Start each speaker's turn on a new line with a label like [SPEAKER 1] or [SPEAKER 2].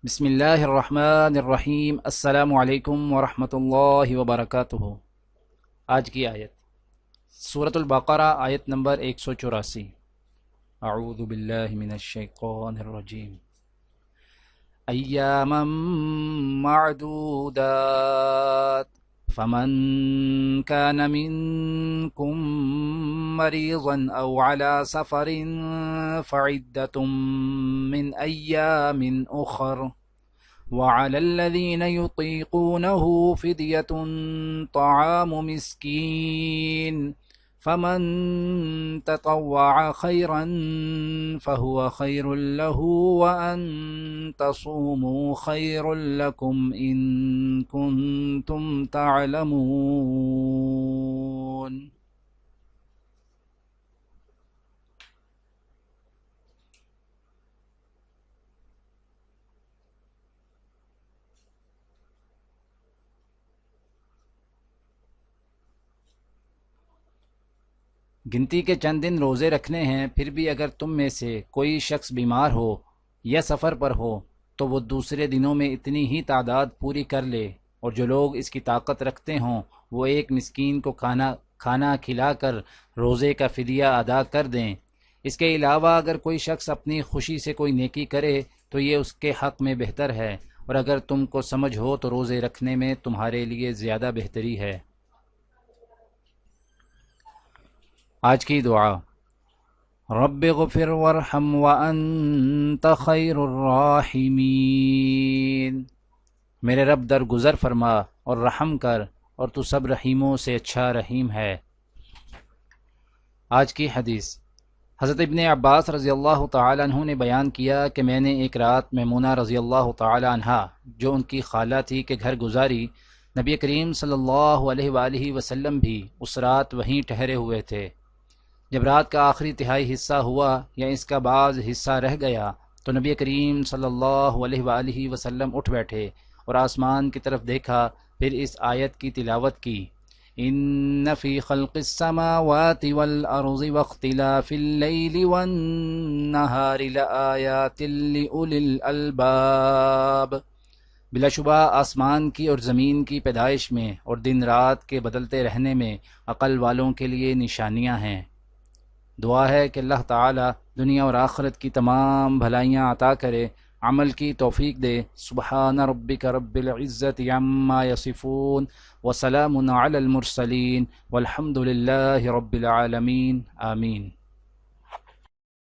[SPEAKER 1] بسم اللہ الرحمن الرحیم۔ السلام علیکم ورحمۃ اللہ وبرکاتہ۔ آج کی آیت سورۃ البقرہ، آیت نمبر 184۔ اعوذ باللہ من الشیطان الرجیم۔ ایاما معدودات فمن كان منكم مريضا أو على سفر فعدة من أيام أخر وعلى الذين يطيقونه فدية طعام مسكين فمن تطوع خيرا فهو خير له وأن تصوموا خير لكم إن كنتم تعلمون۔ گنتی کے چند دن روزے رکھنے ہیں، پھر بھی اگر تم میں سے کوئی شخص بیمار ہو یا سفر پر ہو تو وہ دوسرے دنوں میں اتنی ہی تعداد پوری کر لے، اور جو لوگ اس کی طاقت رکھتے ہوں وہ ایک مسکین کو کھانا کھلا کر روزے کا فدیہ ادا کر دیں۔ اس کے علاوہ اگر کوئی شخص اپنی خوشی سے کوئی نیکی کرے تو یہ اس کے حق میں بہتر ہے، اور اگر تم کو سمجھ ہو تو روزے رکھنے میں تمہارے لیے زیادہ بہتری ہے۔ آج کی دعا: رب اغفر وارحم وانت خیر الراحمین۔ میرے رب درگزر فرما اور رحم کر، اور تو سب رحیموں سے اچھا رحیم ہے۔ آج کی حدیث: حضرت ابن عباس رضی اللہ تعالی عنہ نے بیان کیا کہ میں نے ایک رات میمونہ رضی اللہ تعالی عنہا جو ان کی خالہ تھی کہ گھر گزاری۔ نبی کریم صلی اللہ علیہ وآلہ وسلم بھی اس رات وہیں ٹھہرے ہوئے تھے۔ جب رات کا آخری تہائی حصہ ہوا یا اس کا بعض حصہ رہ گیا تو نبی کریم صلی اللہ علیہ وآلہ وسلم اٹھ بیٹھے اور آسمان کی طرف دیکھا، پھر اس آیت کی تلاوت کی: ان فی خلق السماوات والارض واختلاف اللیل والنہار لآیات لأولی الالباب۔ بلا شبہ آسمان کی اور زمین کی پیدائش میں اور دن رات کے بدلتے رہنے میں عقل والوں کے لیے نشانیاں ہیں۔ دعا ہے کہ اللہ تعالی دنیا اور آخرت کی تمام بھلائیاں عطا کرے، عمل کی توفیق دے۔ سبحان ربک رب العزت عما یصفون وسلام علی المرسلین والحمد للہ رب العالمین، آمین۔